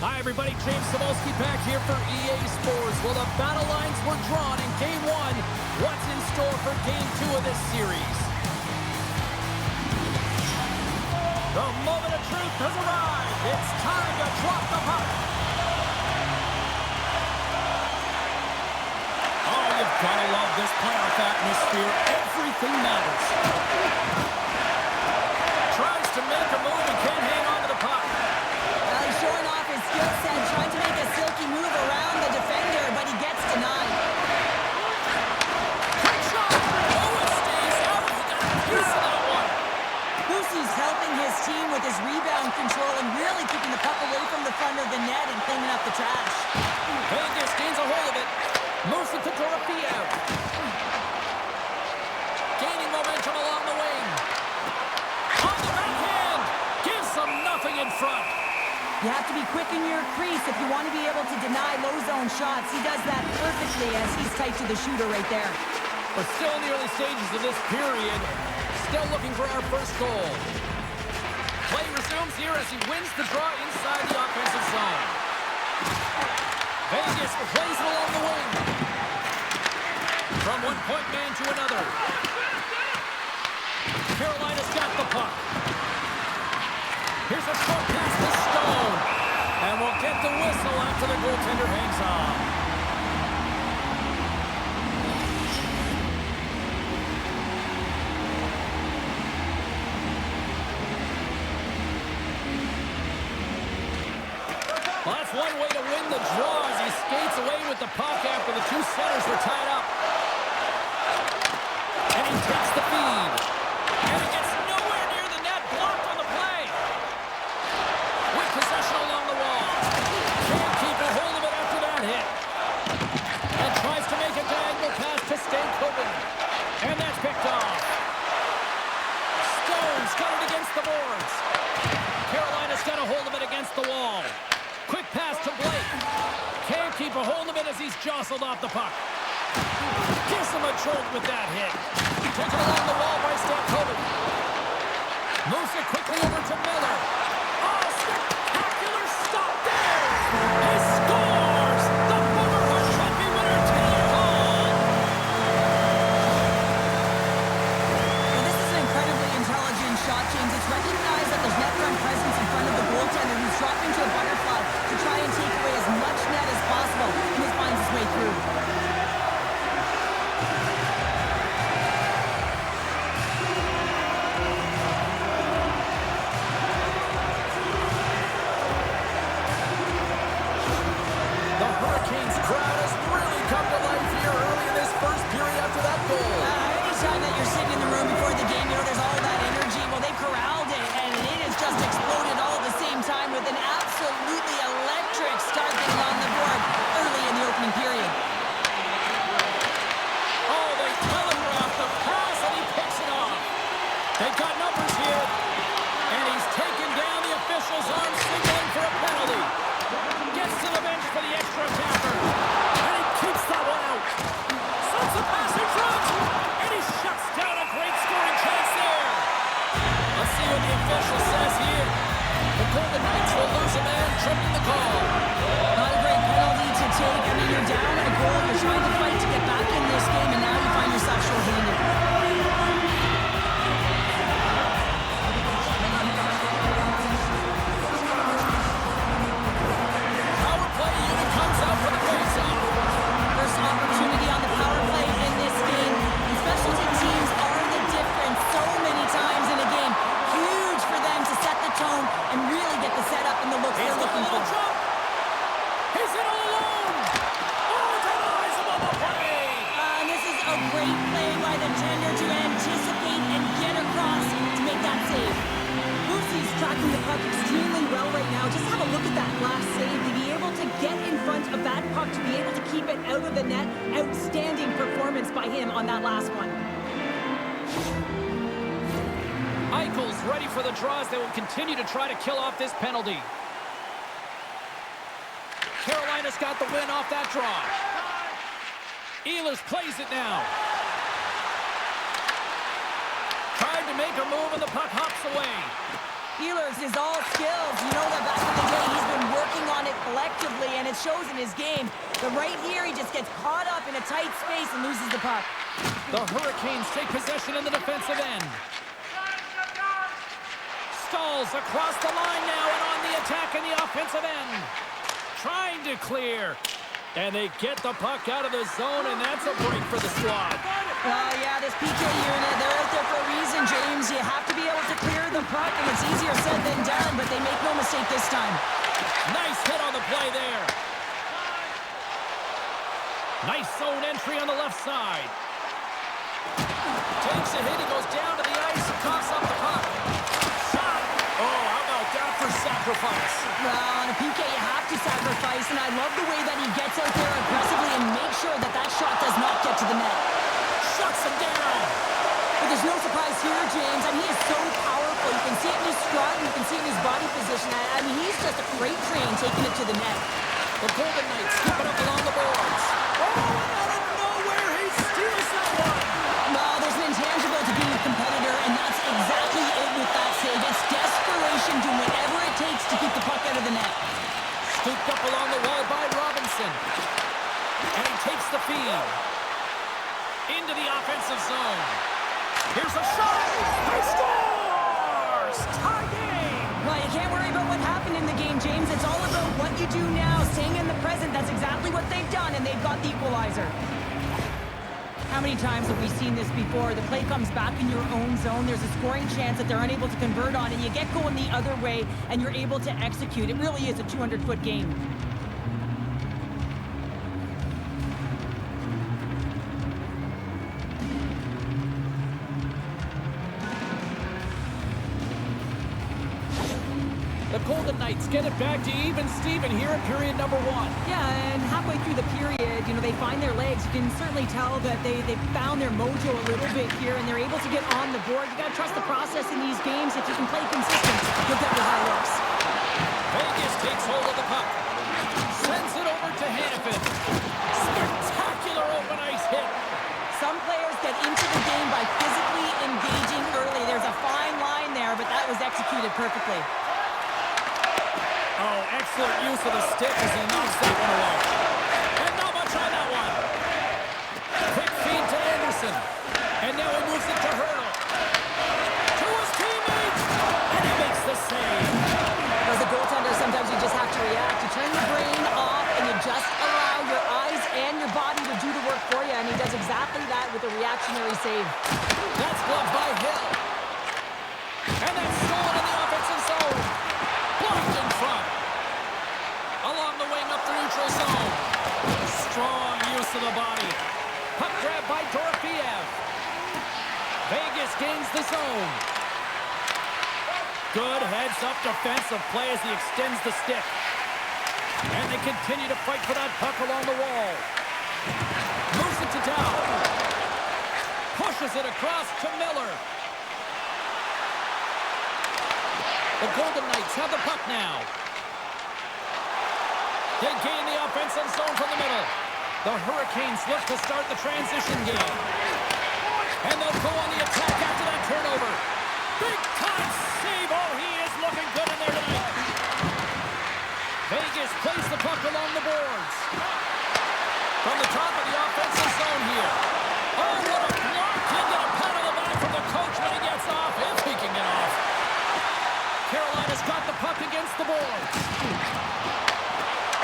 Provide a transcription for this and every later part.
Hi, everybody. James Cebulski back here for EA Sports. Well, the battle lines were drawn in Game 1. What's in store for Game 2 of this series? The moment of truth has arrived. It's time to drop the puck. Oh, you've got to love this playoff atmosphere. Everything matters. Tries to make a move and can't hang on to the puck. He's showing off his skill set, trying to make a silky move around the defender, but he gets denied. Quick shot! Oh, it stays out. He got a piece of that one. Boosie's helping his team with his rebound control and really keeping the puck away from the front of the net and cleaning up the trash. Vegas gains a hold of it. Moves it to Dorothea. Gaining momentum along the wing. On the backhand. Gives them nothing in front. You have to be quick in your crease if you want to be able to deny low zone shots. He does that perfectly as he's tight to the shooter right there. We're still in the early stages of this period. Still looking for our first goal. Play resumes here as he wins the draw inside the offensive zone. Vegas plays it along the wing. From one point man to another. Carolina's got the puck. Here's a short pass to Stone. And we'll get the whistle after the goaltender hangs on. Well, that's one way to win the draw as he skates away with the puck after the two centers were tied up. And he takes the feed. And he gets nowhere near the net, blocked on the play. With possession along the wall. Can't keep a hold of it after that hit. And tries to make a diagonal pass to Stanley. And that's picked off. Stone's got it against the boards. Carolina's got a hold of it against the wall. Quick pass to Blake. Can't keep a hold of it as he's jostled off the puck. Gives him a jolt with that hit. Taken along the wall by Stanley. Moves it quickly over to Miller. Oh, spectacular stop there! He scores! The Boomerang Trophy winner takes a goal! Well, this is an incredibly intelligent shot, James. It's recognized that there's net front presence in front of the goaltender who's dropped into a butterfly to try and take away as much net as possible, and he finds his way through. The Hurricanes crowd has really come to life here early in this first period after that goal. Anytime that you're sitting in the room before the game, you know there's all that energy. Well, they corralled it, and it has just exploded all at the same time with an absolutely electric start getting on the board early in the opening period. Oh, they telegraphed the pass, and he picks it off. They've got numbers here, and he's taken down the official's arm, signaling for a penalty. Gets to the bench for the extra tapper, and he keeps that one out. Sends a pass in front, and he shuts down a great scoring chance there. Let's see what the official says here. The Golden Knights will lose a man, tripping the call. Not a great penalty to take. I mean, you're down a goal, you're trying to fight to get back in this game, and now you find yourself shorthanded. Power play unit comes out for the faceoff. First opportunity on the power play in this game. And specialty teams are the difference so many times in a game. Huge for them to set the tone and really get the setup and the looks they're looking for. Jump. He's in all alone. Oh, denies him on the play. And this is a great play by the tender to anticipate and get across to make that save. Boosie's tracking the puck extremely well right now. Just have a look at that last save. To be able to get in front of that puck, to be able to keep it out of the net. Outstanding performance by him on that last one. Eichel's ready for the draws. They will continue to try to kill off this penalty. Carolina's got the win off that draw. Ehlers plays it now. Tried to make a move and the puck hops away. Ehlers is all skills. You know that back in the day he's been working on it effectively, and it shows in his game. But right here, he just gets caught up in a tight space and loses the puck. The Hurricanes take possession in the defensive end. Stalls across the line now and on the attack in the offensive end. Trying to clear. And they get the puck out of the zone, and that's a break for the squad. Well, yeah, this PK unit, they're out there for a reason, James. You have to be able to clear the puck, and it's easier said than done, but they make no mistake this time. Nice hit on the play there. Nice zone entry on the left side. Takes a hit, he goes down to the ice and coughs up the puck. Shot! Oh, how about that for sacrifice? Well, on a PK, you have to sacrifice, and I love the way that he gets out there aggressively and makes sure that that shot does not get to the net. Shuts him down! But there's no surprise here, James. I mean, he is so powerful. You can see it in his stride, you can see it in his body position. I mean, he's just a freight train taking it to the net. The Golden Knights skipping up along the boards. Oh, out of nowhere, he steals that one! Well, there's an intangible to being a competitor, and that's exactly it with that save. It's desperation, doing whatever it takes to keep the puck out of the net. Scooped up along the wall by Robinson. And he takes the feed. Into the offensive zone. Here's a shot! He scores! Tie game! Well, you can't worry about what happened in the game, James. It's all about what you do now, staying in the present. That's exactly what they've done, and they've got the equalizer. How many times have we seen this before? The play comes back in your own zone. There's a scoring chance that they're unable to convert on, and you get going the other way, and you're able to execute. It really is a 200-foot game. The Golden Knights get it back to even Steven here in period number 1. Yeah, and halfway through the period, you know, they find their legs. You can certainly tell that they found their mojo a little bit here, and they're able to get on the board. You got to trust the process in these games. If you can play consistent, you'll get your high looks. Vegas takes hold of the puck. Sends it over to Hannafin. Spectacular open ice hit. Some players get into the game by physically engaging early. There's a fine line there, but that was executed perfectly. Oh, excellent use of the stick as he knocks that one away. And not much on that one. Quick feed to Anderson. And now he moves it to Hurdle. To his teammates. And he makes the save. As a goaltender, sometimes you just have to react. You turn your brain off and you just allow your eyes and your body to do the work for you. And he does exactly that with a reactionary save. That's blocked by Hill. And that's stolen in the offensive zone. Blocked in front. Along the wing up the neutral zone. Strong use of the body. Puck grab by Dorofeev. Vegas gains the zone. Good heads-up defensive play as he extends the stick. And they continue to fight for that puck along the wall. Moves it to Dow. Pushes it across to Miller. The Golden Knights have the puck now. They gain the offensive zone from the middle. The Hurricanes look to start the transition game. And they'll go on the attack after that turnover. Big-time save. Oh, he is looking good in there tonight. Vegas plays the puck along the boards. From the top of the offensive zone here. Oh, what a block. He'll get a pat on the back from the coach when he gets off, if he can get off. Carolina's got the puck against the boards.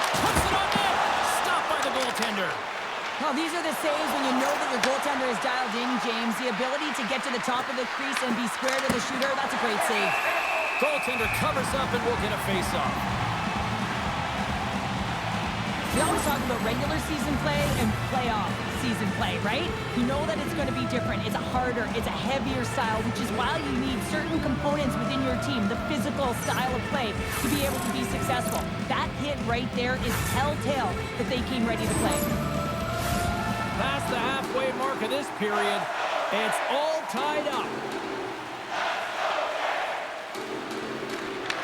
Puts it on net. Stopped by the goaltender. Well, these are the saves when you know that your goaltender is dialed in, James. The ability to get to the top of the crease and be square to the shooter, that's a great save. Goaltender covers up and will get a face-off. We always talk about regular season play and playoff season play, right? You know that it's going to be different. It's a harder, it's a heavier style, which is why you need certain components within your team, the physical style of play, to be able to be successful. That hit right there is telltale that they came ready to play. Past the halfway mark of this period, it's all tied up.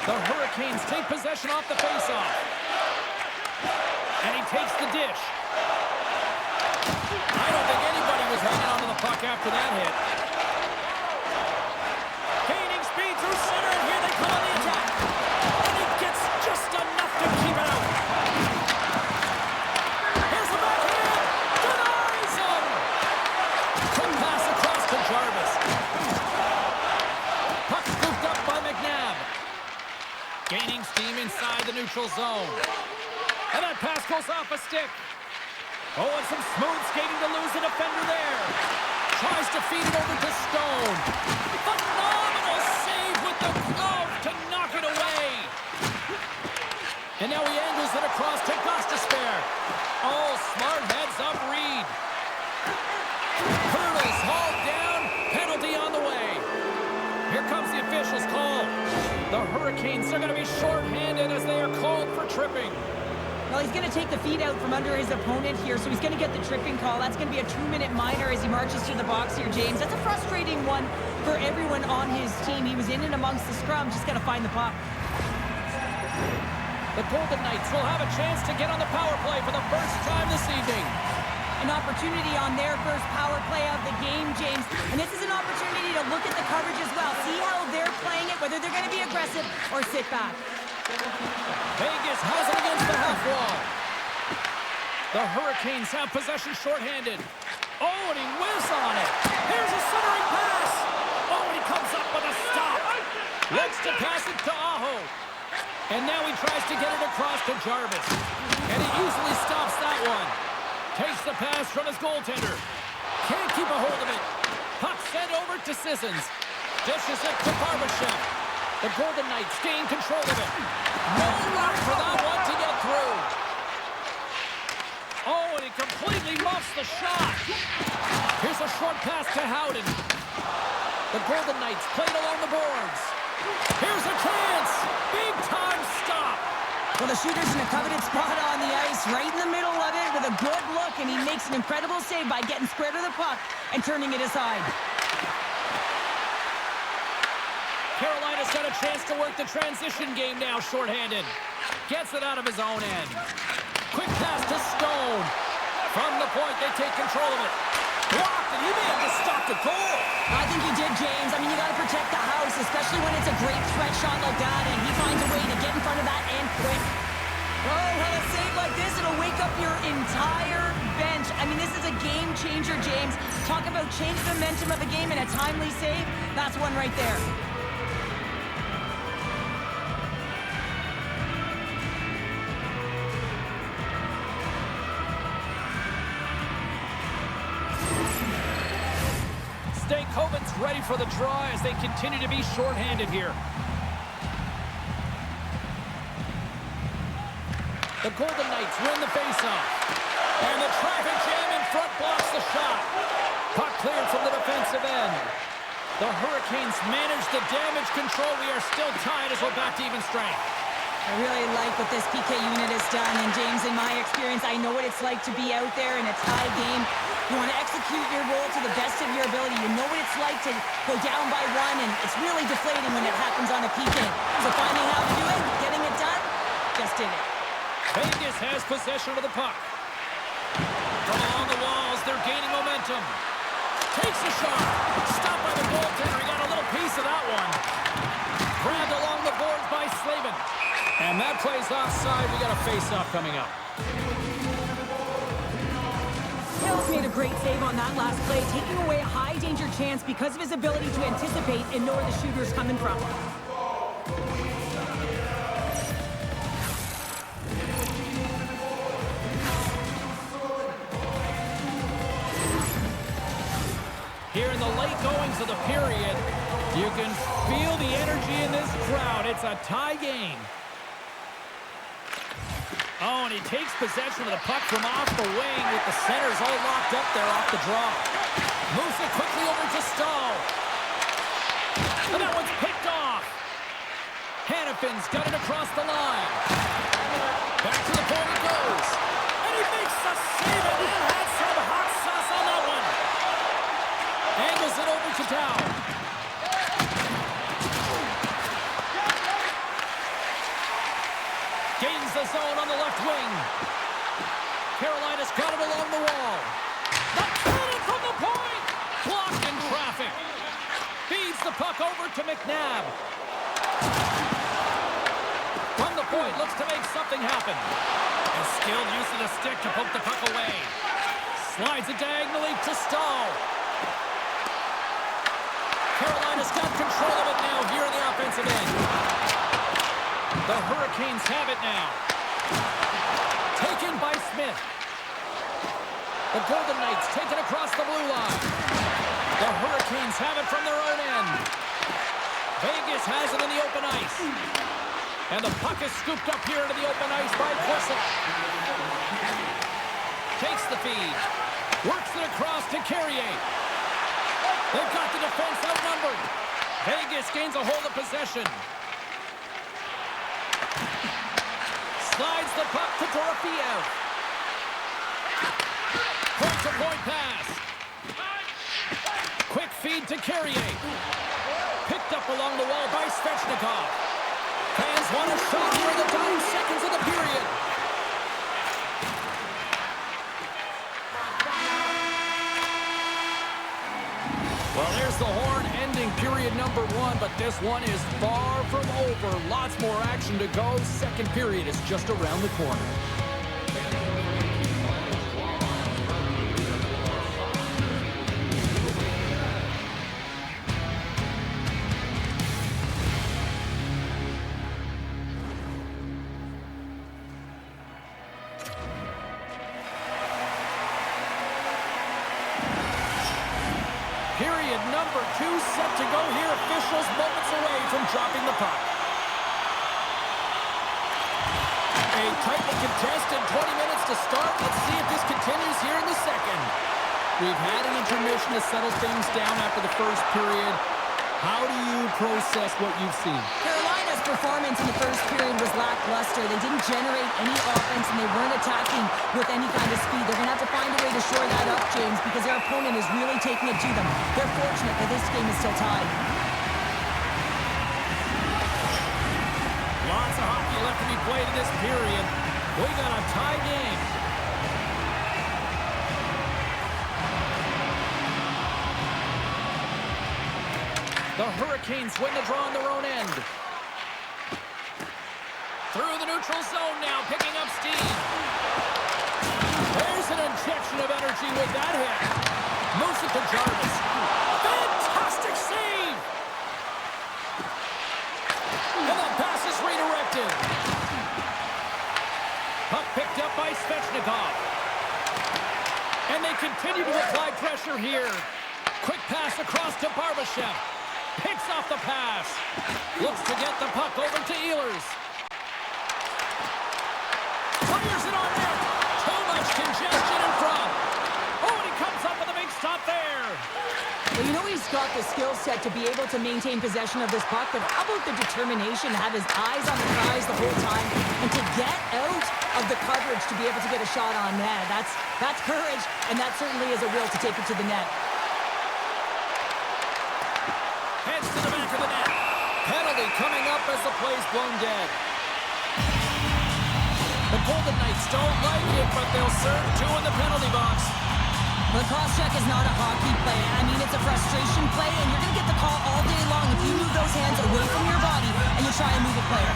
The Hurricanes take possession off the faceoff. And he takes the dish. I don't think anybody was hanging on to the puck after that hit. Gaining speed through center, and here they come on the attack. And he gets just enough to keep it out. Gaining steam inside the neutral zone. And that pass goes off a stick. Oh, and some smooth skating to lose the defender there. Tries to feed it over to Stone. Phenomenal save with the glove to knock it away. And now he angles it across to Gostisbehere. Oh, smart heads-up read. Hurdles hauled down. Penalty on the way. Here comes the official's call. The Hurricanes are going to be shorthanded as they are called for tripping. Well, he's going to take the feet out from under his opponent here, so he's going to get the tripping call. That's going to be a 2-minute minor as he marches to the box here, James. That's a frustrating one for everyone on his team. He was in and amongst the scrum, just got to find the puck. The Golden Knights will have a chance to get on the power play for the first time this evening. An opportunity on their first power play of the game, James. And this is an opportunity to look at the coverage as well. See how they're playing it, whether they're going to be aggressive or sit back. Vegas has it against the half wall. The Hurricanes have possession shorthanded. Oh, and he whiffs on it. Here's a centering pass. Oh, and he comes up with a stop. Looks to pass it to Aho. And now he tries to get it across to Jarvis. And he easily stops that one. Takes the pass from his goaltender. Can't keep a hold of it. Puck sent over to Sissons. Dishes it to Barbashev. The Golden Knights gain control of it. No luck for that one to get through. Oh, and he completely muffs the shot. Here's a short pass to Howden. The Golden Knights played along the boards. Here's a chance. Big time stop. Well, the shooter's in a coveted spot on the ice, right in the middle of it with a good look, and he makes an incredible save by getting square to the puck and turning it aside. Carolina's got a chance to work the transition game now shorthanded. Gets it out of his own end. Quick pass to Stone. From the point, they take control of it. Blocked, and he may have just stopped the goal. I think he did, James. I mean, you got to protect the house, especially when it's a great threat shot like that, and he finds a way to get in front of that and quick. Oh, well, a save like this, it'll wake up your entire bench. I mean, this is a game changer, James. Talk about change the momentum of a game and a timely save. That's one right there. Stankoven's ready for the draw as they continue to be shorthanded here. The Golden Knights win the faceoff. And the traffic jam in front blocks the shot. Puck cleared from the defensive end. The Hurricanes manage the damage control. We are still tied as we're back to even strength. I really like what this PK unit has done. And James, in my experience, I know what it's like to be out there in a tie game. You want to execute your role to the best of your ability. You know what it's like to go down by one, and it's really deflating when it happens on a PK. So finding how to do it, getting it done, just did it. Vegas has possession of the puck. From along the walls, they're gaining momentum. Takes a shot. Stopped by the goaltender. He got a little piece of that one. Grabbed along the boards by Slavin. And that plays offside. We got a face-off coming up. Hill's made a great save on that last play, taking away a high-danger chance because of his ability to anticipate and know where the shooter's coming from. Here in the late goings of the period, you can feel the energy in this crowd. It's a tie game. Oh, and he takes possession of the puck from off the wing with the centers all locked up there off the draw. Moves it quickly over to Stahl. And that one's picked off. Hannafin's got it across the line. Back to the point it goes. And he makes the save, and he had some hot sauce on that one. Angles it over to Dow. Gains the zone on the left wing. Carolina's got it along the wall. The penalty from the point. Blocked in traffic. Feeds the puck over to McNabb. From the point, looks to make something happen. A skilled use of the stick to poke the puck away. Slides it diagonally to Stahl. Carolina's got control of it now here in the offensive end. The Hurricanes have it now. Taken by Smith. The Golden Knights taken across the blue line. The Hurricanes have it from their own end. Vegas has it in the open ice. And the puck is scooped up here into the open ice by Corsa. Takes the feed. Works it across to Carrier. They've got the defense outnumbered. Vegas gains a hold of possession. Slides the puck to Dorofiev. Point-to-point pass. Quick feed to Carrier. Picked up along the wall by Svechnikov. Fans want a shot here in the dying seconds of the period. Well, there's the horn ending period number 1, but this one is far from over. Lots more action to go. Second period is just around the corner. Period number 2 set to go here. Officials moments away from dropping the puck. A tightly contested 20 minutes to start. Let's see if this continues here in the second. We've had an intermission to settle things down after the first period. How do you process what you've seen? Carolina's performance in the first period was lackluster. They didn't generate any offense, and they weren't attacking with any kind of speed. They're going to have to find a way to shore that up, James, because their opponent is really taking it to them. They're fortunate that this game is still tied. Lots of hockey left to be played in this period. We got a tie game. The Hurricanes win the draw on their own end. Through the neutral zone now, picking up steam. There's an injection of energy with that hit. Moves it to Jarvis. Fantastic save! And the pass is redirected. Puck picked up by Svechnikov. And they continue to apply pressure here. Quick pass across to Barbashev. Picks off the pass. Looks to get the puck over to Ehlers. Fires it on net. Too much congestion in front. Oh, and he comes up with a big stop there. Well, you know he's got the skill set to be able to maintain possession of this puck, but how about the determination to have his eyes on the prize the whole time and to get out of the coverage to be able to get a shot on net? That's courage, and that certainly is a will to take it to the net. Heads to the back of the net. Penalty coming up as the play's blown dead. The Golden Knights don't like it, but they'll serve 2 in the penalty box. The cross-check is not a hockey play. I mean, it's a frustration play, and you're going to get the call all day long if you move those hands away from your body and you try and move a player.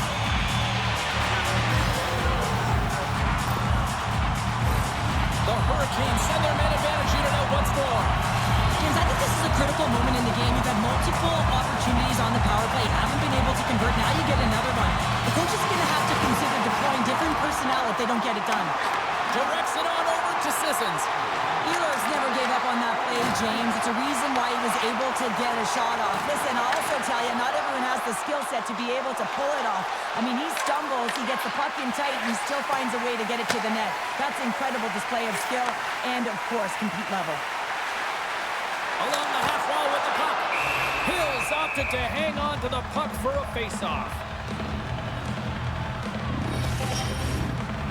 The Hurricanes send their man advantage unit out once more. James, I think this is a critical moment in the game. You've had multiple opportunities on the power play, haven't been able to convert. Now you get another one. The coach is going to have to consider deploying different personnel if they don't get it done. Directs it on over to Sissons. Ehlers never gave up on that play, James. It's a reason why he was able to get a shot off. Listen, I'll also tell you, not everyone has the skill set to be able to pull it off. I mean, he stumbles, he gets the puck in tight, and he still finds a way to get it to the net. That's incredible display of skill and, of course, compete level. Along the half wall with the puck. Hills opted to hang on to the puck for a face-off.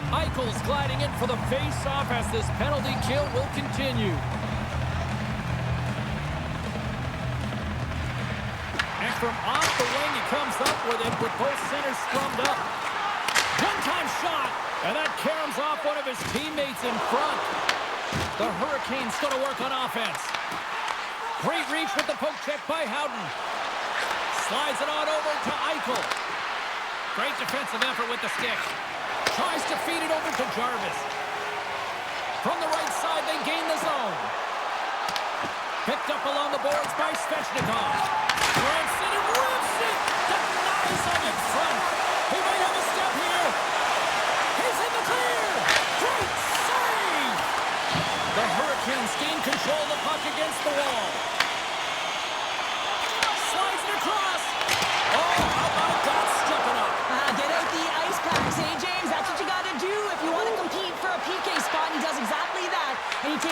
Eichel's gliding in for the face-off as this penalty kill will continue. And from off the wing, he comes up with it with both centers scrummed up. One-time shot, and that caroms off one of his teammates in front. The Hurricanes going to work on offense. Great reach with the poke check by Howden. Slides it on over to Eichel. Great defensive effort with the stick. Tries to feed it over to Jarvis. From the right side, they gain the zone. Picked up along the boards by Svechnikov. Grants it and rips it. Denies him in front. He might have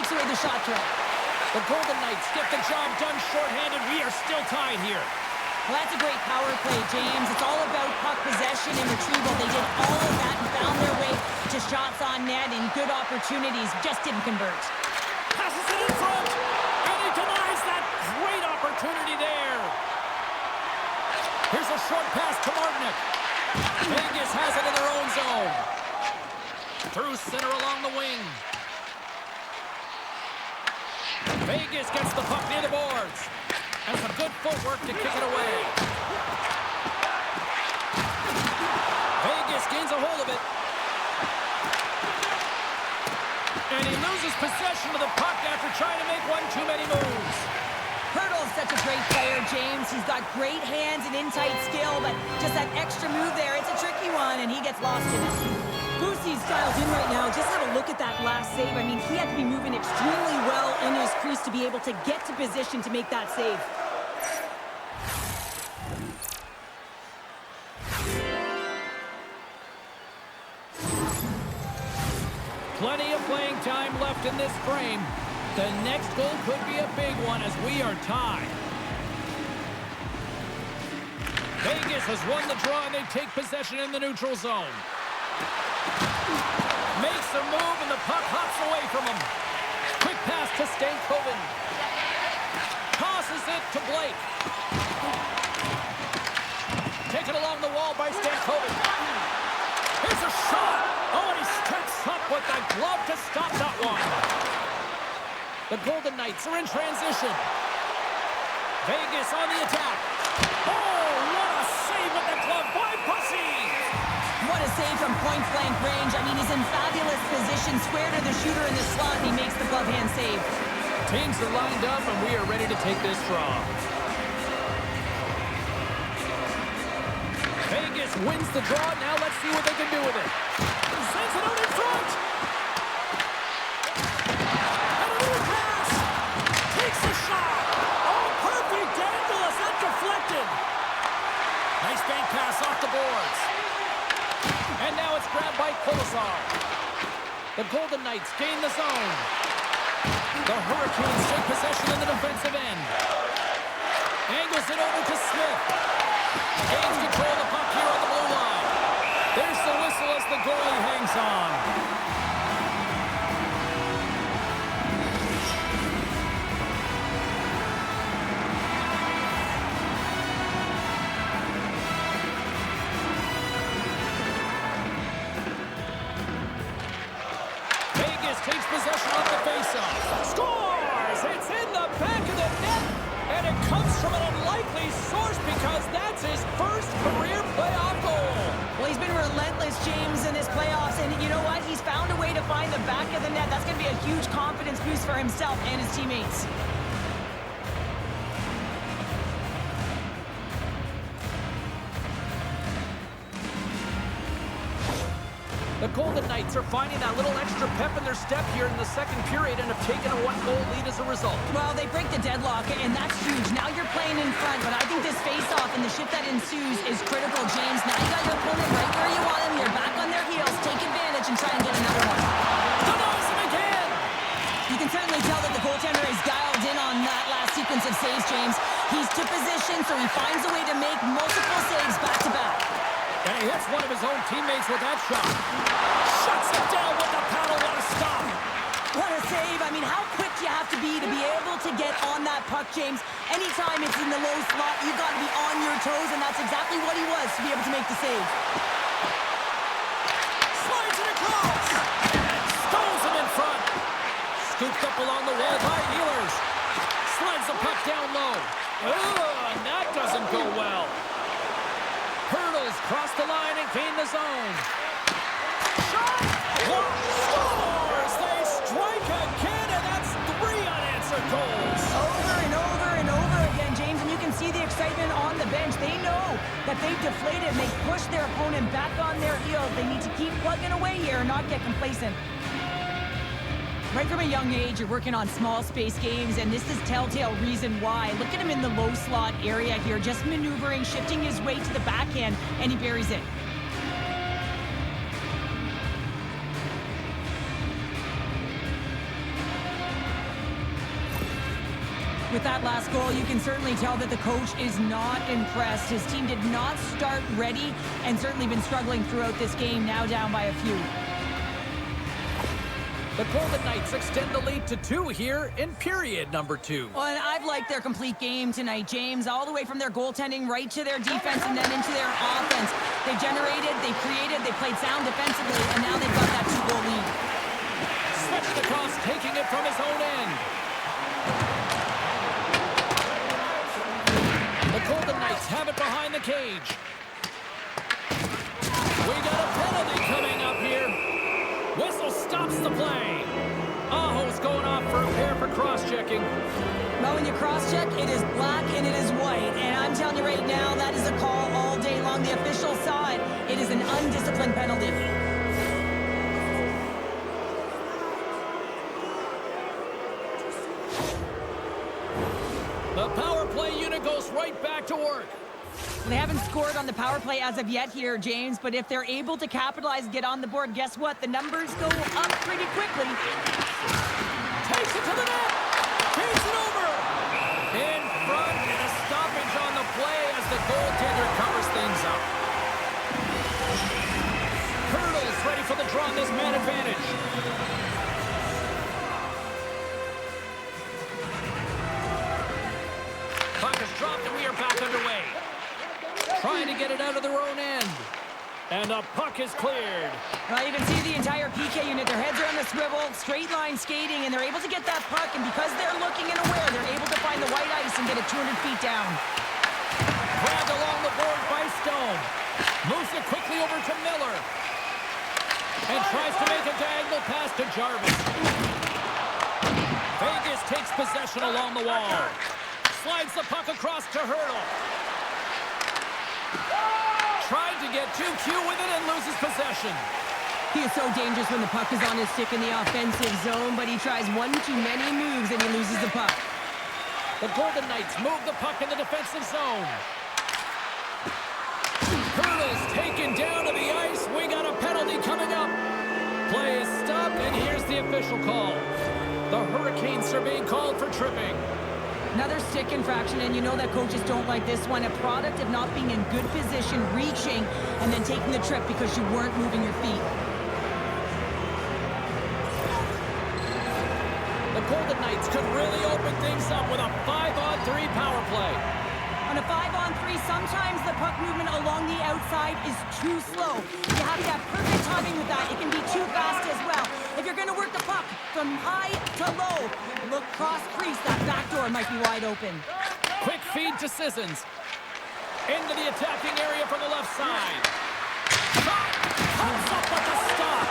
takes away the shot threat. The Golden Knights get the job done shorthanded. We are still tied here. Well, that's a great power play, James. It's all about puck possession and retrieval. They did all of that and found their way to shots on net and good opportunities. Just didn't convert. Passes it in front, and he denies that great opportunity there. Here's a short pass to Martinick. Vegas has it in their own zone. Through center along the wing. Vegas gets the puck near the boards. And some good footwork to kick it away. Vegas gains a hold of it. And he loses possession of the puck after trying to make one too many moves. Hurdle's such a great player, James. He's got great hands and in-tight skill, but just that extra move there, it's a tricky one, and he gets lost in it. Boosie's dialed in right now. Just have a look at that last save. I mean, he had to be moving extremely well in his crease to be able to get to position to make that save. Plenty of playing time left in this frame. The next goal could be a big one as we are tied. Vegas has won the draw and they take possession in the neutral zone. Makes a move and the puck hops away from him. Quick pass to Stanley. Tosses it to Blake. Taken along the wall by Stanley. Here's a shot. Oh, and he steps up with the glove to stop that one. The Golden Knights are in transition. Vegas on the attack. Oh, what a save with the glove by Pussy. What a save from point-blank range. I mean, he's in fabulous position, square to the shooter in the slot, and he makes the glove hand save. Teams are lined up, and we are ready to take this draw. Vegas wins the draw. Now let's see what they can do with it. Sends it out in front. And another pass. Takes a shot. Oh, perfect angle as that deflected. Nice bank pass off the boards. And now it's grabbed by Kolosar. The Golden Knights gain the zone. The Hurricanes take possession in the defensive end. Angles it over to Smith. Gains control of the puck here on the blue line. There's the whistle as the goalie hangs on. Vegas takes possession of the faceoff. Scores! It's in the back of the net, and it comes from an unlikely source because that's his first career playoff goal. Well, he's been relentless, James, in his playoffs, and you know what? He's found a way to find the back of the net. That's going to be a huge confidence boost for himself and his teammates. The Golden Knights are finding that little extra pep in their step here in the second period and have taken a one-goal lead as a result. Well, they break the deadlock, and that's huge. Now you're playing in front, but I think this face-off and the shift that ensues is critical, James. Now you got your opponent right where you want him. You're back on their heels. Take advantage and try and get another one. Denies him again! You can certainly tell that the goaltender is dialed in on that last sequence of saves, James. He's to position, so he finds a way to make multiple saves back-to-back. And he hits one of his own teammates with that shot. Shuts it down with the paddle. What a stop. What a save. I mean, how quick you have to be able to get on that puck, James. Anytime it's in the low slot, you've got to be on your toes, and that's exactly what he was to be able to make the save. Slides it across. And stones him in front. Scooped up along the wall by Healers. Slides the puck down low. Oh, and that doesn't go well. Hurdles cross the line and gain the zone. Shot! Scores! They strike again, and that's 3 unanswered goals. Over and over and over again, James, and you can see the excitement on the bench. They know that they've deflated and they've pushed their opponent back on their heels. They need to keep plugging away here and not get complacent. Right from a young age, you're working on small space games, and this is telltale reason why. Look at him in the low slot area here, just maneuvering, shifting his way to the backhand, and he buries it. With that last goal, you can certainly tell that the coach is not impressed. His team did not start ready and certainly been struggling throughout this game, now down by a few. The Golden Knights extend the lead to 2 here in period number 2. Well, and I've liked their complete game tonight, James, all the way from their goaltending right to their defense and then into their offense. They generated, they created, they played sound defensively, and now they've got that 2-goal lead. Switched across, taking it from his own end. The Golden Knights have it behind the cage. We got a penalty coming up here. Whistle stops the play. Aho's going off for a pair for cross-checking. Well, when you cross-check, it is black and it is white. And I'm telling you right now, that is a call all day long. The officials saw it. It is an undisciplined penalty. The power play unit goes right back to work. They haven't scored on the power play as of yet here, James, but if they're able to capitalize and get on the board, guess what? The numbers go up pretty quickly. Takes it to the net. Feeds it over. In front, and a stoppage on the play as the goaltender covers things up. Hurdles ready for the draw on this man advantage. Puck is dropped and we are back underway. Trying to get it out of their own end. And the puck is cleared. Well, you can see the entire PK unit. Their heads are on the swivel, straight line skating, and they're able to get that puck. And because they're looking and aware, they're able to find the white ice and get it 200 feet down. Grabbed along the board by Stone. Moves it quickly over to Miller. And tries to make a diagonal pass to Jarvis. Vegas takes possession along the wall. Slides the puck across to Hurdle. Tried to get too cute with it and loses possession. He is so dangerous when the puck is on his stick in the offensive zone, but he tries one too many moves and he loses the puck. The Golden Knights move the puck in the defensive zone. Hurdle's taken down to the ice. We got a penalty coming up. Play is stopped, and here's the official call. The Hurricanes are being called for tripping. Another stick infraction, and you know that coaches don't like this one. A product of not being in good position, reaching, and then taking the trip because you weren't moving your feet. The Golden Knights could really open things up with a 5-on-3 power play. On a 5-on-3, sometimes the puck movement along the outside is too slow. You have to have perfect timing with that. It can be too fast as well. If you're going to work the puck from high to low, look cross crease. That back door might be wide open. Quick feed to Sissons. Into the attacking area from the left side. Shot! Comes up with a stop.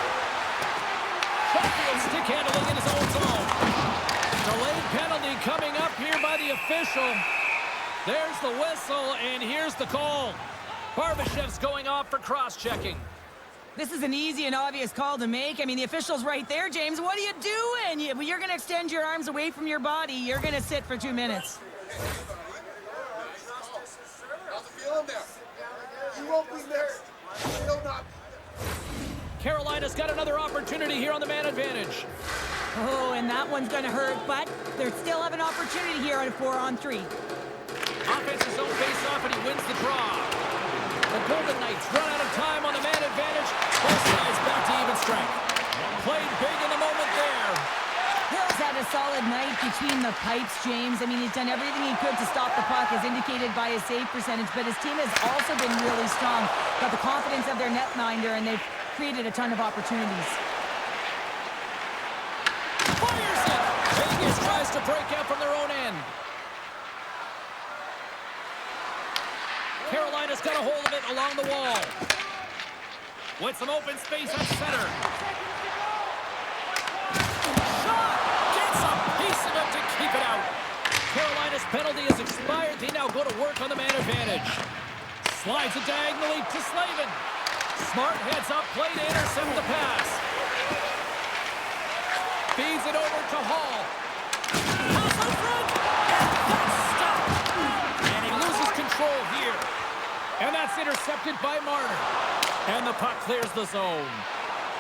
Sheffield stick handling in his own zone. Delayed penalty coming up here by the official. There's the whistle, and here's the call. Barbashev's going off for cross-checking. This is an easy and obvious call to make. I mean, the official's right there, James. What are you doing? You're going to extend your arms away from your body. You're going to sit for 2 minutes. How's it feeling there? You won't be there. You know not. Carolina's got another opportunity here on the man advantage. Oh, and that one's going to hurt, but they still have an opportunity here on a 4-on-3. Offensive zone face-off, and he wins the draw. The Golden Knights run out of time on the man advantage. Both sides back to even strength. Played big in the moment there. Hill's had a solid night between the pipes, James. I mean, he's done everything he could to stop the puck, as indicated by his save percentage, but his team has also been really strong. Got the confidence of their netminder, and they've created a ton of opportunities. Fires it! Vegas tries to break out from their own end. Carolina's got a hold of it along the wall. With some open space at center. Shot! Gets a piece of it to keep it out. Carolina's penalty has expired. They now go to work on the man advantage. Slides it diagonally to Slavin. Smart heads up, play to intercept the pass. Feeds it over to Hall. Pass out front! And that's stopped! And he loses control here. And that's intercepted by Marner. And the puck clears the zone.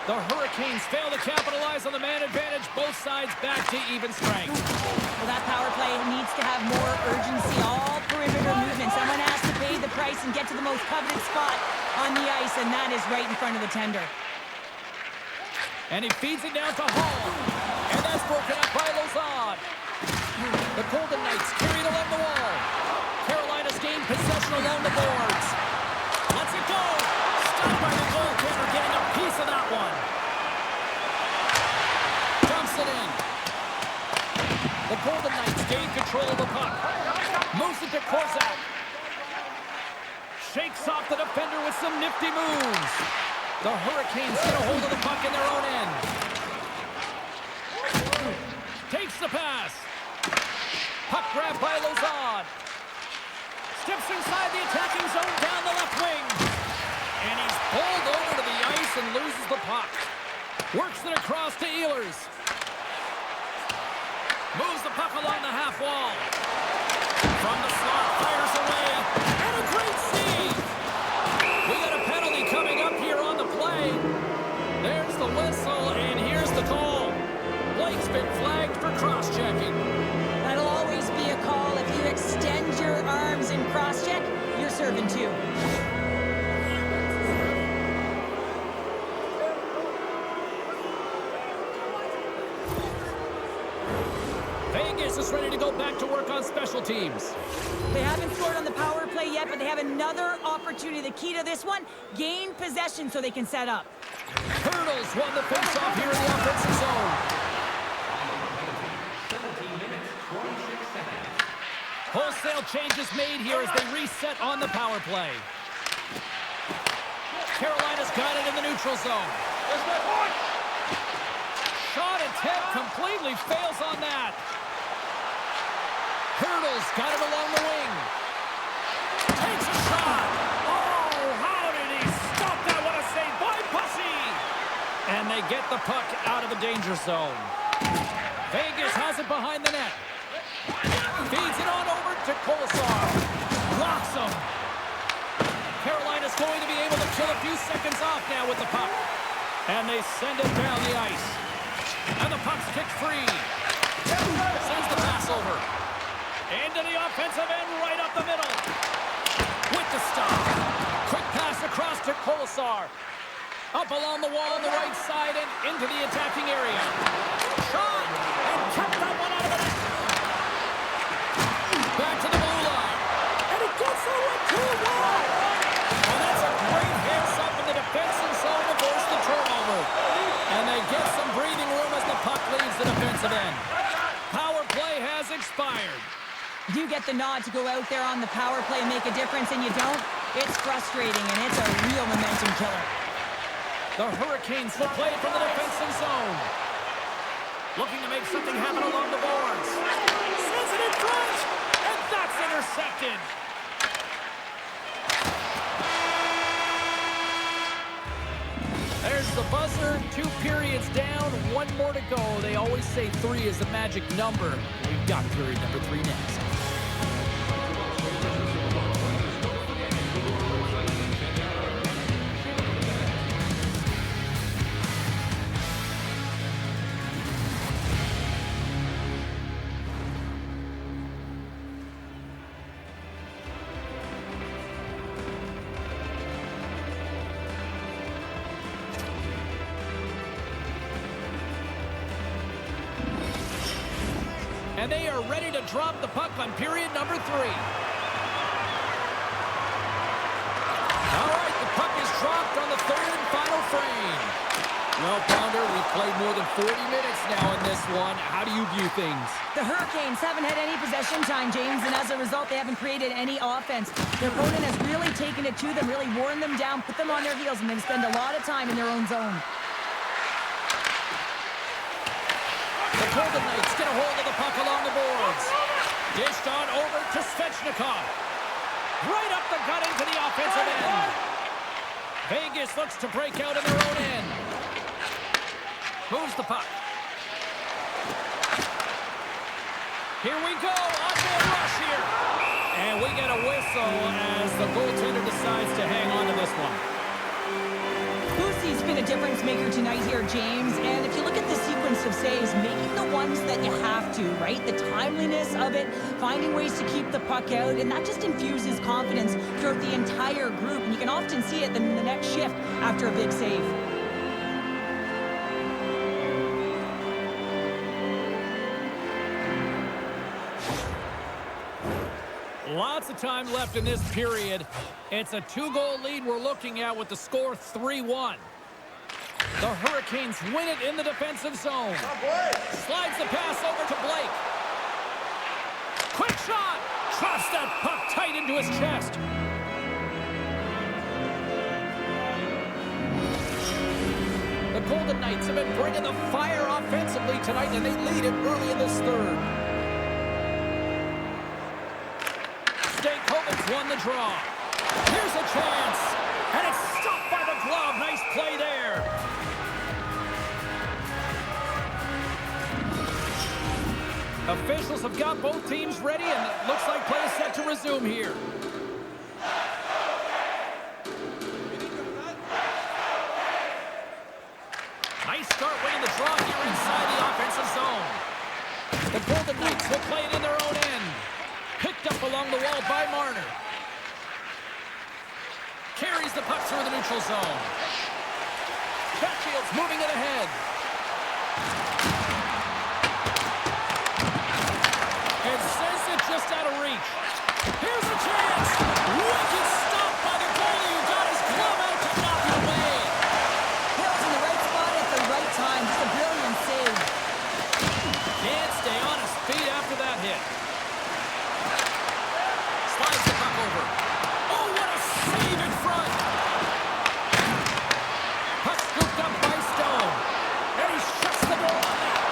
The Hurricanes fail to capitalize on the man advantage. Both sides back to even strength. Well, that power play needs to have more urgency. All perimeter movement. Someone has to pay the price and get to the most coveted spot on the ice, and that is right in front of the tender. And he feeds it down to Hall. And that's broken up by Lozon. The Golden Knights carry it along the wall. Carolina's gained possession along the boards. Lets it go. Stopped by the goaltender, getting a piece of that one. Dumps it in. The Golden Knights gain control of the puck. Moves it to Kozak. Shakes off the defender with some nifty moves. The Hurricanes get a hold of the puck in their own end. Takes the pass. Puck grab by Lozon. Steps inside the attacking zone down the left wing. And he's pulled over to the ice and loses the puck. Works it across to Ehlers. Moves the puck along the half wall. From the slot, fires away. And a great save. We got a penalty coming up here on the play. There's the whistle, and here's the call. Blake's been flagged for cross-checking. That'll always be a call. If you extend your arms in cross-check, you're serving two. Vegas is ready to go back to work on special teams. They haven't scored on the power play yet, but they have another opportunity. The key to this one, gain possession so they can set up. Hurdles won the face-off here in the offensive zone. Wholesale changes made here as they reset on the power play. Carolina's got it in the neutral zone. Shot attempt completely fails on that. Hurdles got it along the wing. Takes a shot. Oh, how did he stop that? What a save by Bussy. And they get the puck out of the danger zone. Vegas has it behind the net. Feeds it on over to Kolesar. Blocks him. Carolina's going to be able to kill a few seconds off now with the puck. And they send it down the ice. And the puck's kicked free. Sends the pass over. Into the offensive end, right up the middle. With the stop. Quick pass across to Kolesar. Up along the wall on the right side and into the attacking area. Shot! And kept that one out of the net. Back to the blue line. And it gets over 2-1. And that's a great heads-up in the defensive zone to force the turnover. And they get some breathing room as the puck leaves the defensive end. Power play has expired. You get the nod to go out there on the power play and make a difference, and you don't. It's frustrating, and it's a real momentum killer. The Hurricanes will play from the defensive zone. Looking to make something happen along the boards. Sends it in front, and that's intercepted. There's the buzzer. 2 periods down, 1 more to go. They always say 3 is the magic number. We've got period number 3 next. And they are ready to drop the puck on period number 3. All right, the puck is dropped on the 3rd and final frame. Well, Pounder, we've played more than 40 minutes now in this one. How do you view things? The Hurricanes haven't had any possession time, James, and as a result, they haven't created any offense. Their opponent has really taken it to them, really worn them down, put them on their heels, and they've spent a lot of time in their own zone. The Golden Knights get a hold of the puck along the boards. Dished on over to Svechnikov. Right up the gut into the offensive end. Vegas looks to break out in their own end. Moves the puck. Here we go. On-man rush here. And we get a whistle as the goaltender decides to hang on to this one. Bussy's been a difference maker tonight here, James. And if you look at the sequence of saves, making the ones that you have to, right? The timeliness of it, finding ways to keep the puck out, and that just infuses confidence throughout the entire group. And you can often see it in the next shift after a big save. Lots of time left in this period. It's a 2-goal lead we're looking at with the score 3-1. The Hurricanes win it in the defensive zone. Slides the pass over to Blake. Quick shot! Drops that puck tight into his chest. The Golden Knights have been bringing the fire offensively tonight, and they lead it early in this third. Won the draw. Here's a chance. And it's stopped by the glove. Nice play there. Officials have got both teams ready, and it looks like play is set to resume here. Nice start winning the draw here inside the offensive zone. The Golden Knights will play it in their own end. Picked up along the wall by Marner. Carries the puck through the neutral zone. Chatfield's moving it ahead. And sends it just out of reach. Here's a chance. Wicked stop by the goalie who got his glove out to knock it away. Hill's in the right spot at the right time. Just a brilliant save. Can't stay on his feet after that hit. Slides the puck over. Oh, what a save in front. Puck scooped up by Stone. And he shuts the door on that.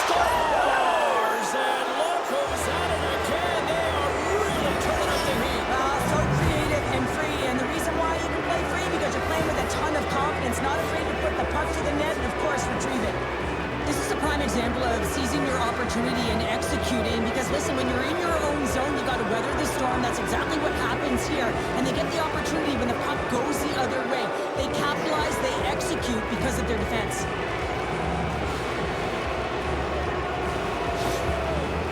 Scores! And Loco's at it again. They are really turning up the heat. So creative and free. And the reason why you can play free, because you're playing with a ton of confidence, not afraid to put the puck to the net and, of course, retrieve it. This is a prime example of seizing your opportunity and executing, because listen, when you're in your own zone, you got to weather the storm. That's exactly what happens here. And they get the opportunity when the puck goes the other way. They capitalize, they execute because of their defense.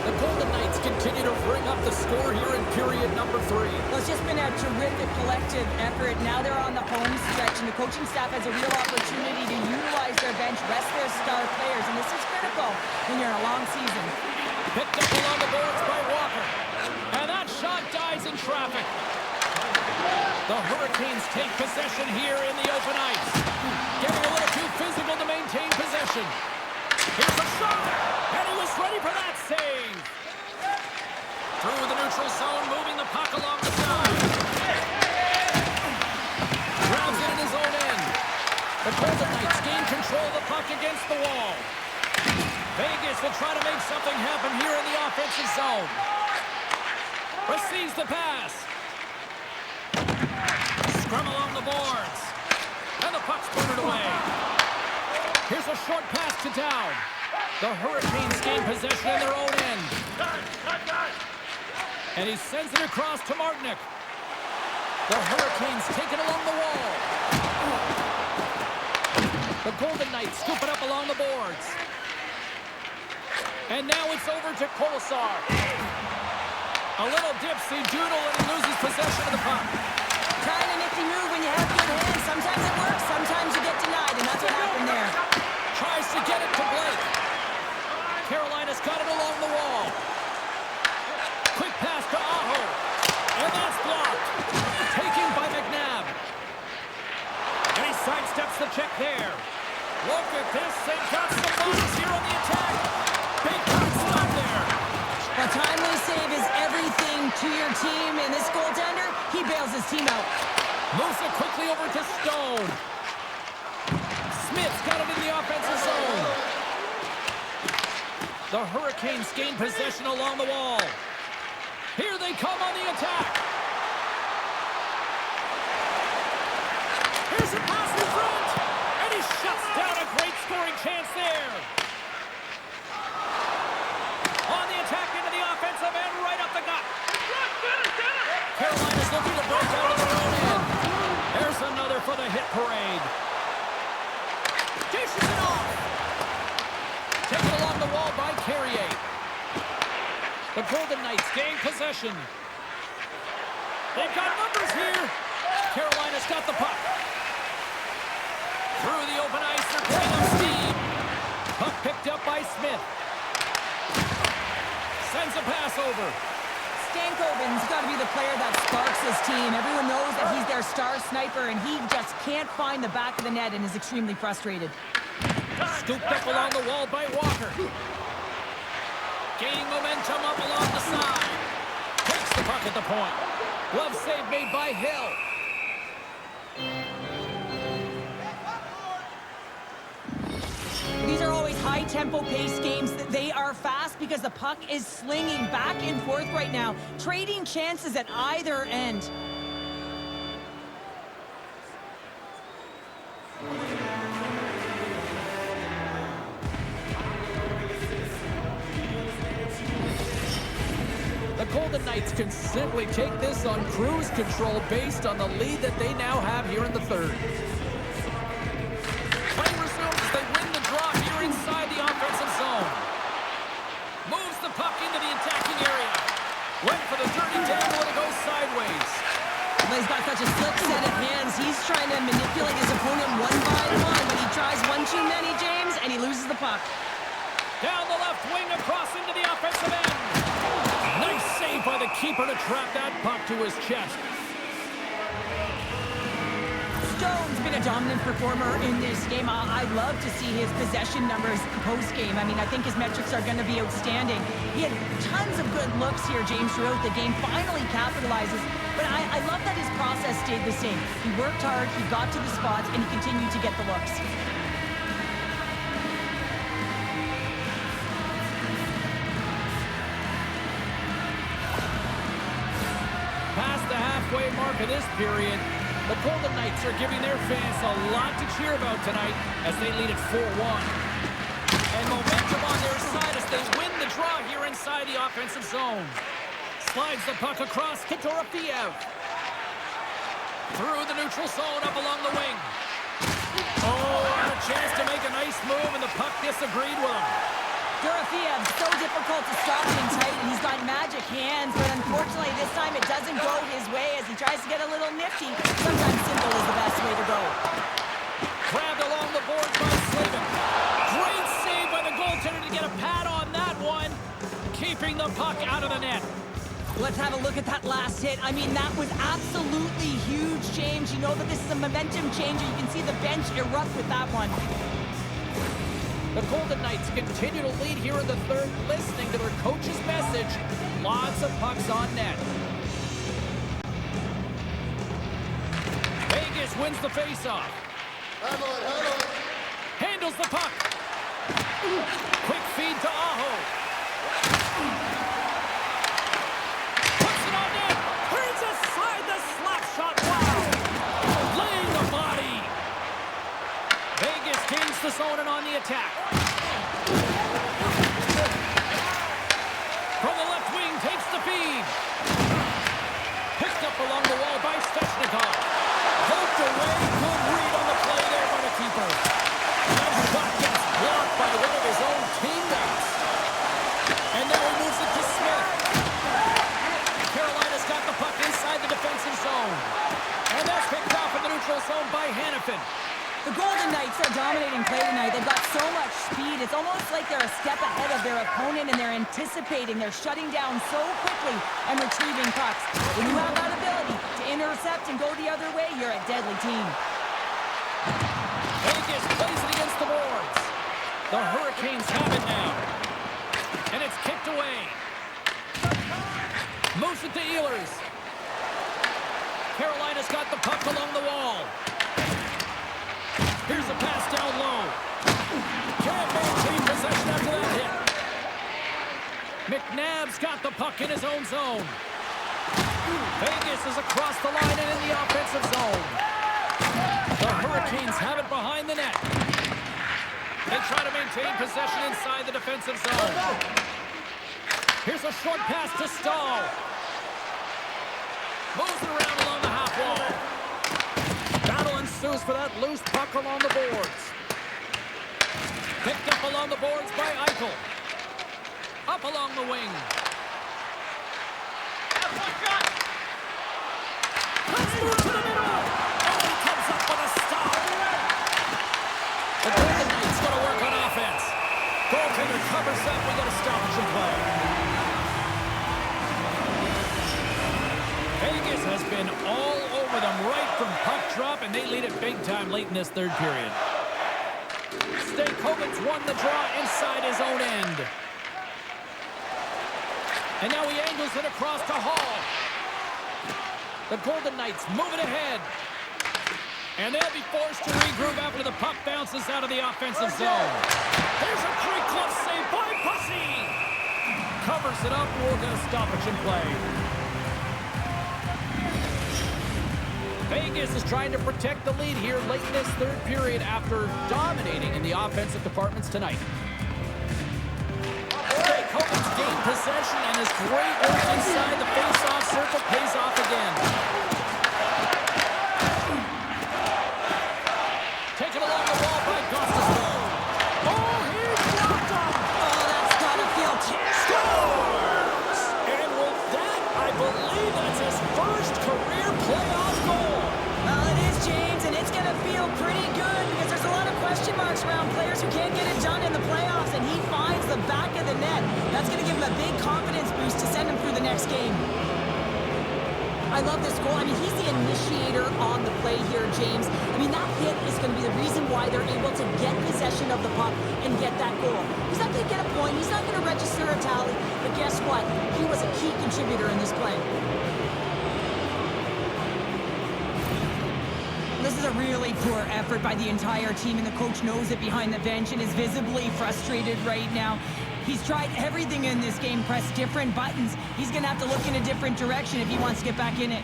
The Golden Knights continue to bring up the score here in period number 3. Well, it's just been a terrific collective effort. Now they're on the home stretch, and the coaching staff has a real opportunity to utilize their bench, rest their star players, and this is critical when you're in a long season. Picked up along the boards by Walker. And that shot dies in traffic. The Hurricanes take possession here in the open ice. Getting a little too physical to maintain possession. Here's a shot, and he was ready for that save. Through the neutral zone, moving the puck along the side. Grabs it in his own end. The Golden Knights gain control of the puck against the wall. Vegas will try to make something happen here in the offensive zone. Receives the pass. Scrum along the boards. And the puck's booted away. Here's a short pass to Down. The Hurricanes gain possession in their own end. And he sends it across to Martinick. The Hurricanes take it along the wall. The Golden Knights scoop it up along the boards. And now it's over to Kolesar. A little dipsy doodle and he loses possession of the puck. Kind of nifty move when you have good hands. Sometimes it works, sometimes you get denied, and that's what happened there. Tries to get it to Blake. Carolina's got it along the wall. Quick pass to Aho. And that's blocked. Taken by McNabb. And he sidesteps the check there. Look at this. They've got some bodies here on the attack. Big puck slap there. A timely save is everything to your team, and this goaltender, he bails his team out. Moves it quickly over to Stone. Smith's got it in the offensive zone. The Hurricanes gain possession along the wall. Here they come on the attack. Here's a pass in front. And he shuts down a great scoring chance there. On the attack into the offensive end, right up the gut. Carolina's looking to break out of their own end. There's another for the hit parade. Dishes it off. Taken along the wall by Carrier. The Golden Knights gain possession. They've got numbers here. Carolina's got the puck. Through the open ice, they're putting up steam. Puck picked up by Smith. Sends a pass over. Stankoven's got to be the player that sparks his team. Everyone knows that he's their star sniper, and he just can't find the back of the net and is extremely frustrated. Scooped up along the wall by Walker. Gaining momentum up along the side. Takes the puck at the point. Glove save made by Hill. These are always high-tempo pace games. They are fast because the puck is slinging back and forth right now, trading chances at either end. The Golden Knights can simply take this on cruise control based on the lead that they now have here in the third. Play resumes as they win the draw here inside the offensive zone. Moves the puck into the attacking area. Went for the dirty dangle and it goes sideways. Well, he's got such a slick set of hands. He's trying to manipulate his opponent one by one, but he tries one too many, James, and he loses the puck. Down the left wing across into the offensive end. Nice save by the keeper to trap that puck to his chest. Stone's been a dominant performer in this game. I'd love to see his possession numbers post-game. I mean, I think his metrics are going to be outstanding. He had tons of good looks here, James, throughout the game. Finally capitalizes. But I love that his process stayed the same. He worked hard, he got to the spots, and he continued to get the looks. Past the halfway mark of this period, the Golden Knights are giving their fans a lot to cheer about tonight as they lead at 4-1. And momentum on their side as they win the draw here inside the offensive zone. Slides the puck across to Dorofeev. Through the neutral zone up along the wing. Oh, and a chance to make a nice move, and the puck disagreed with him. Dorofeev, so difficult to stop him tight, and he's got magic hands, but unfortunately this time it doesn't go his way as he tries to get a little nifty. Sometimes simple is the best way to go. Grabbed along the board by Slavin. Great save by the goaltender to get a pad on that one, keeping the puck out of the net. Let's have a look at that last hit. I mean, that was absolutely huge, James. You know that this is a momentum changer. You can see the bench erupt with that one. The Golden Knights continue to lead here in the third, listening to their coach's message. Lots of pucks on net. Vegas wins the faceoff. Handles the puck. Quick feed to Aho. Puts it on net. Turns aside the slap shot. Wow. Laying the body. Vegas gains the zone and on the attack. From the left wing, takes the feed. Picked up along the wall by Svechnikov. Poked away. Good read on the play there by the keeper. And the puck gets blocked by one of his own teammates. And now he moves it to Smith. Carolina's got the puck inside the defensive zone. And that's picked off in the neutral zone by Hanifin. The Golden Knights are dominating play tonight. They've got so much speed. It's almost like they're a step ahead of their opponent, and they're anticipating. They're shutting down so quickly and retrieving pucks. When you have that ability to intercept and go the other way, you're a deadly team. Vegas plays it against the boards. The Hurricanes have it now. And it's kicked away. Moves it to Ehlers. Carolina's got the puck along the wall. Here's a pass down low. Can't maintain possession after that hit. McNabb's got the puck in his own zone. Vegas is across the line and in the offensive zone. The Hurricanes have it behind the net. They try to maintain possession inside the defensive zone. Here's a short pass to Stahl. Moves it around along the half wall. Battle ensues for that loose puck along the boards. Picked up along the boards by Eichel. Up along the wing. Let's move to the middle. Oh, he comes up with a stop. The Golden Knights going to work on offense. Goaltender covers up. We got a stoppage in play. Vegas has been all over them right from puck drop, and they lead it big time late in this third period. Stanley's won the draw inside his own end. And now he angles it across to Hall. The Golden Knights moving ahead. And they'll be forced to regroup after the puck bounces out of the offensive zone. There's a great glove save by Bussy. Covers it up. We'll get a stoppage in play. Vegas is trying to protect the lead here late in this third period after dominating in the offensive departments tonight. Jacobs gained possession, and his great work inside the face-off circle pays off again. Taken along the wall by Gustafsson. Oh, he blocked him! Oh, that's gotta feel Scores! And with that, I believe that's his first career playoff goal. Well, it is, James, and it's going to feel pretty good because there's a lot of question marks around players who can't get it done in the playoffs, and he finds the back of the net. That's going to give him a big confidence boost to send him through the next game. I love this goal. I mean, he's the initiator on the play here, James. I mean, that hit is going to be the reason why they're able to get possession of the puck and get that goal. He's not going to get a point. He's not going to register a tally. But guess what? He was a key contributor in this play. This is a really poor effort by the entire team, and the coach knows it behind the bench and is visibly frustrated right now. He's tried everything in this game, pressed different buttons. He's going to have to look in a different direction if he wants to get back in it.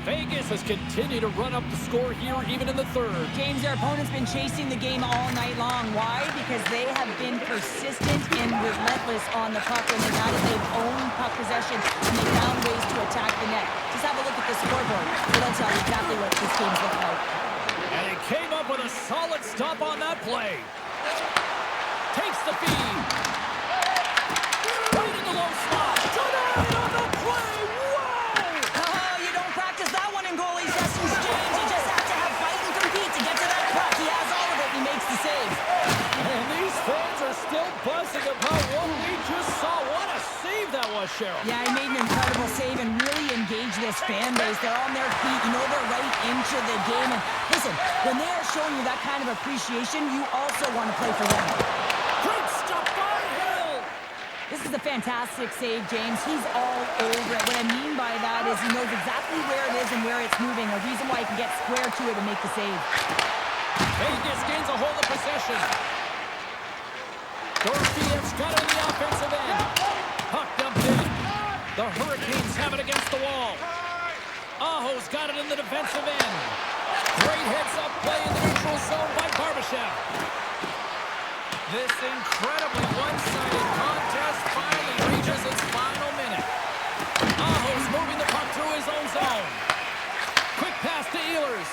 Vegas has continued to run up the score here even in the third. James, their opponent's been chasing the game all night long. Why? Because they have been persistent and relentless on the puck when they've had it. They've owned puck possession, and they found ways to attack the net. Just have a look at the scoreboard. It'll tell you exactly what this game's look like. And he came up with a solid stop on that play. Takes the feed. Right in the low slot. Denied on the play. Whoa! Oh, you don't practice that one in goalie sessions, James. You just have to have fight and compete to get to that puck. He has all of it, and he makes the save. And these fans are still buzzing about what we just saw. What a save that was, Cheryl. Yeah, he made an incredible save and really engaged this fan base. They're on their feet. You know they're right into the game. And listen, when they are showing you that kind of appreciation, you also want to play for them. Great stop by Hill. This is a fantastic save, James. He's all over it. What I mean by that is he knows exactly where it is and where it's moving. A reason why he can get square to it and make the save. Vegas gains a hold of possession. Dorfiev's got it in the offensive end. Puck dumped in. The Hurricanes have it against the wall. Aho's got it in the defensive end. Great heads-up play in the neutral zone by Barbashev. This incredibly one-sided contest finally reaches its final minute. Aho's moving the puck through his own zone. Quick pass to Ehlers.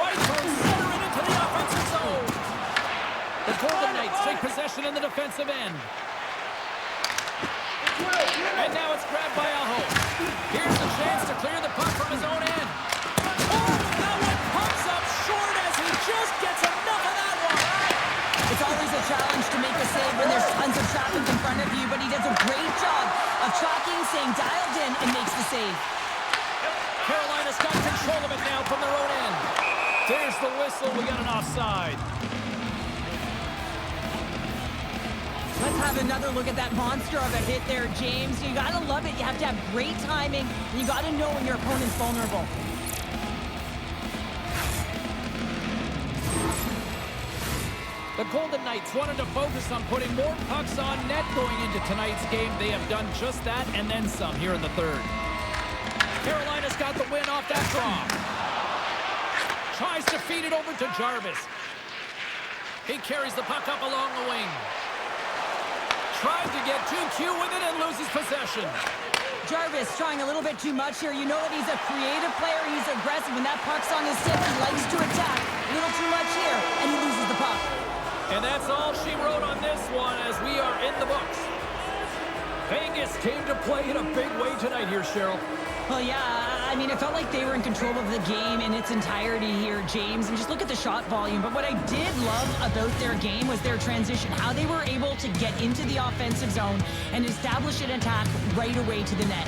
Right through center and into the offensive zone. The Golden Knights take possession in the defensive end. And now it's grabbed by Aho. Here's the chance to clear the puck from his own end. Oh, that one pumps up short as he just gets enough of that one. It's always a challenge to make a save when there's tons of traffic in front of you, but he does a great job of tracking, staying dialed in, and makes the save. Carolina's got control of it now from their own end. There's the whistle. We got an offside. Let's have another look at that monster of a hit there, James. You gotta love it. You have to have great timing, and you gotta know when your opponent's vulnerable. The Golden Knights wanted to focus on putting more pucks on net going into tonight's game. They have done just that and then some here in the third. Carolina's got the win off that draw. Tries to feed it over to Jarvis. He carries the puck up along the wing. Tries to get too cute with it and loses possession. Jarvis trying a little bit too much here. You know that he's a creative player. He's aggressive. When that puck's on his stick, he likes to attack. A little too much here, and he loses the puck. And that's all she wrote on this one as we are in the books. Vegas came to play in a big way tonight here, Cheryl. Well, yeah, I mean, it felt like they were in control of the game in its entirety here, James. And just look at the shot volume. But what I did love about their game was their transition, how they were able to get into the offensive zone and establish an attack right away to the net.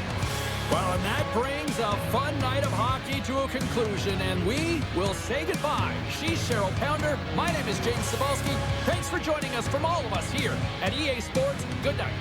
Well, and that brings a fun night of hockey to a conclusion, and we will say goodbye. She's Cheryl Pounder. My name is James Cebulski. Thanks for joining us from all of us here at EA Sports. Good night.